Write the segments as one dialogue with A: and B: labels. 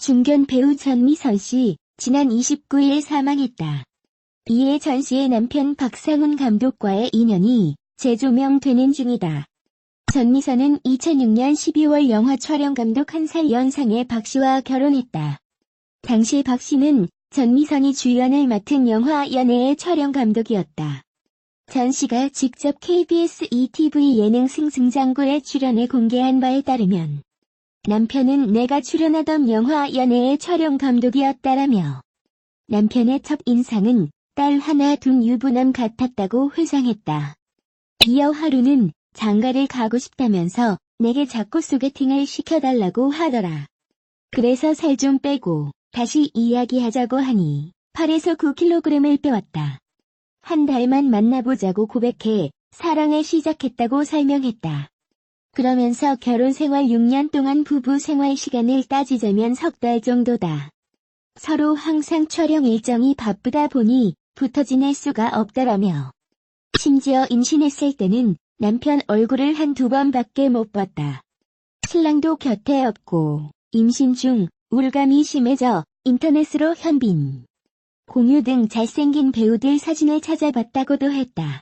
A: 중견 배우 전미선 씨, 지난 29일 사망했다. 이에 전 씨의 남편 박상훈 감독과의 인연이 재조명되는 중이다. 전미선은 2006년 12월 영화 촬영 감독 1살 연상의 박 씨와 결혼했다. 당시 박 씨는 전미선이 주연을 맡은 영화 연애의 촬영 감독이었다. 전 씨가 직접 KBS ETV 예능 승승장구에 출연해 공개한 바에 따르면 남편은 내가 출연하던 영화 연애의 촬영 감독이었다라며 남편의 첫 인상은 딸 하나 둔 유부남 같았다고 회상했다. 이어 하루는 장가를 가고 싶다면서 내게 자꾸 소개팅을 시켜달라고 하더라. 그래서 살 좀 빼고 다시 이야기하자고 하니 8에서 9kg을 빼왔다. 한 달만 만나보자고 고백해 사랑을 시작했다고 설명했다. 그러면서 결혼 생활 6년 동안 부부 생활 시간을 따지자면 석 달 정도다. 서로 항상 촬영 일정이 바쁘다 보니 붙어 지낼 수가 없다라며 심지어 임신했을 때는 남편 얼굴을 한두 번밖에 못 봤다. 신랑도 곁에 없고 임신 중 우울감이 심해져 인터넷으로 현빈, 공유 등 잘생긴 배우들 사진을 찾아봤다고도 했다.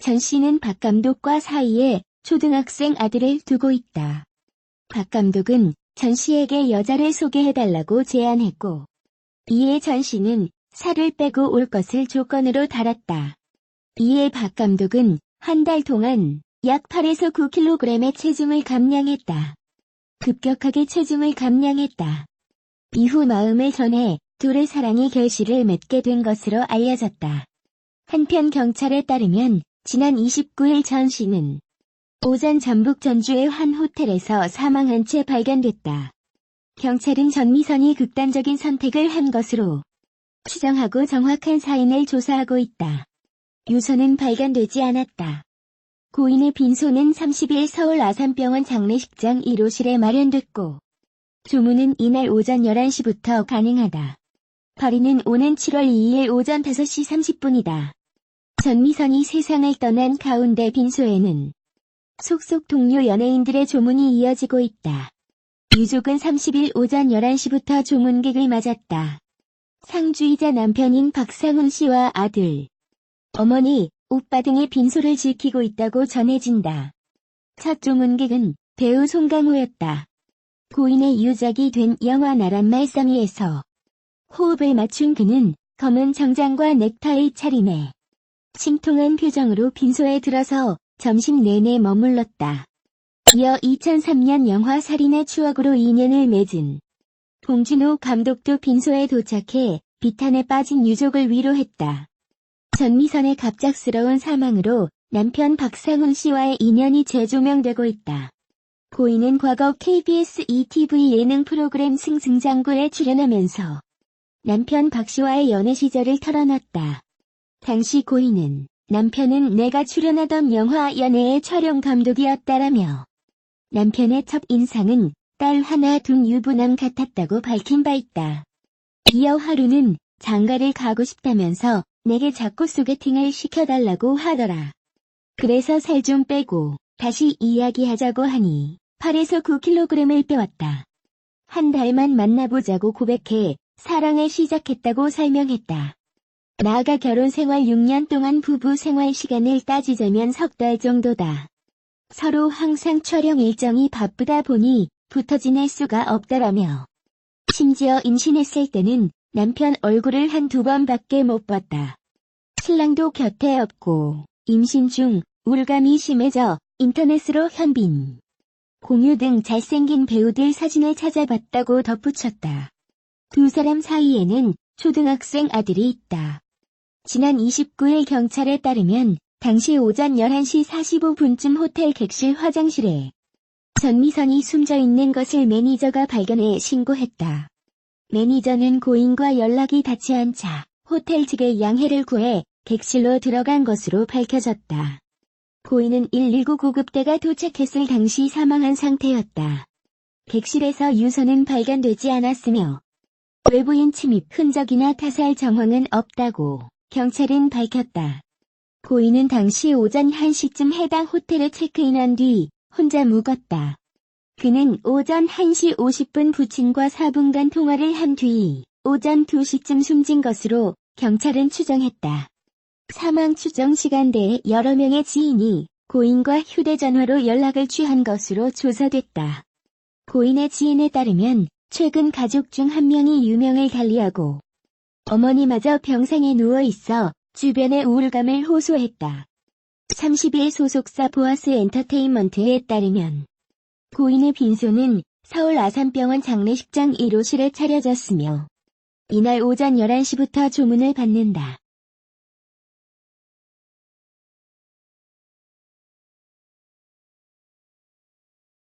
A: 전 씨는 박 감독과 사이에 초등학생 아들을 두고 있다. 박 감독은 전 씨에게 여자를 소개해달라고 제안했고 이에 전 씨는 살을 빼고 올 것을 조건으로 달았다. 이에 박 감독은 한 달 동안 약 8에서 9kg의 체중을 감량했다. 급격하게 체중을 감량했다. 이후 마음을 전해 둘의 사랑이 결실을 맺게 된 것으로 알려졌다. 한편 경찰에 따르면 지난 29일 전 씨는 오전 전북 전주의 한 호텔에서 사망한 채 발견됐다. 경찰은 전미선이 극단적인 선택을 한 것으로 추정하고 정확한 사인을 조사하고 있다. 유서는 발견되지 않았다. 고인의 빈소는 30일 서울 아산병원 장례식장 1호실에 마련됐고 조문은 이날 오전 11시부터 가능하다. 발인은 오는 7월 2일 오전 5시 30분이다. 전미선이 세상을 떠난 가운데 빈소에는 속속 동료 연예인들의 조문이 이어지고 있다. 유족은 30일 오전 11시부터 조문객을 맞았다. 상주이자 남편인 박상훈 씨와 아들, 어머니, 오빠 등의 빈소를 지키고 있다고 전해진다. 첫 조문객은 배우 송강호였다. 고인의 유작이 된 영화 나란 말씀이에서 호흡을 맞춘 그는 검은 정장과 넥타이 차림에 침통한 표정으로 빈소에 들어서 점심 내내 머물렀다. 이어 2003년 영화 살인의 추억으로 인연을 맺은 봉준호 감독도 빈소에 도착해 비탄에 빠진 유족을 위로했다. 전미선의 갑작스러운 사망으로 남편 박상훈 씨와의 인연이 재조명되고 있다. 고인은 과거 KBS ETV 예능 프로그램 승승장구에 출연하면서 남편 박 씨와의 연애 시절을 털어놨다. 당시 고인은 남편은 내가 출연하던 영화 연애의 촬영 감독이었다라며 남편의 첫 인상은 딸 하나 둔 유부남 같았다고 밝힌 바 있다. 이어 하루는 장가를 가고 싶다면서 내게 자꾸 소개팅을 시켜달라고 하더라. 그래서 살 좀 빼고 다시 이야기하자고 하니 8에서 9kg을 빼왔다. 한 달만 만나보자고 고백해 사랑을 시작했다고 설명했다. 나아가 결혼 생활 6년 동안 부부 생활 시간을 따지자면 석 달 정도다. 서로 항상 촬영 일정이 바쁘다 보니 붙어 지낼 수가 없다라며 심지어 임신했을 때는 남편 얼굴을 한두 번밖에 못 봤다. 신랑도 곁에 없고 임신 중 우울감이 심해져 인터넷으로 현빈, 공유 등 잘생긴 배우들 사진을 찾아봤다고 덧붙였다. 두 사람 사이에는 초등학생 아들이 있다. 지난 29일 경찰에 따르면 당시 오전 11시 45분쯤 호텔 객실 화장실에 전미선이 숨져 있는 것을 매니저가 발견해 신고했다. 매니저는 고인과 연락이 닿지 않자 호텔 측에 양해를 구해 객실로 들어간 것으로 밝혀졌다. 고인은 119 구급대가 도착했을 당시 사망한 상태였다. 객실에서 유서는 발견되지 않았으며 외부인 침입 흔적이나 타살 정황은 없다고 경찰은 밝혔다. 고인은 당시 오전 1시쯤 해당 호텔에 체크인한 뒤 혼자 묵었다. 그는 오전 1시 50분 부친과 4분간 통화를 한 뒤 오전 2시쯤 숨진 것으로 경찰은 추정했다. 사망 추정 시간대에 여러 명의 지인이 고인과 휴대전화로 연락을 취한 것으로 조사됐다. 고인의 지인에 따르면 최근 가족 중 한 명이 유명을 달리하고 어머니마저 병상에 누워있어 주변의 우울감을 호소했다. 30일 소속사 보아스 엔터테인먼트에 따르면 고인의 빈소는 서울 아산병원 장례식장 1호실에 차려졌으며 이날 오전 11시부터 조문을 받는다.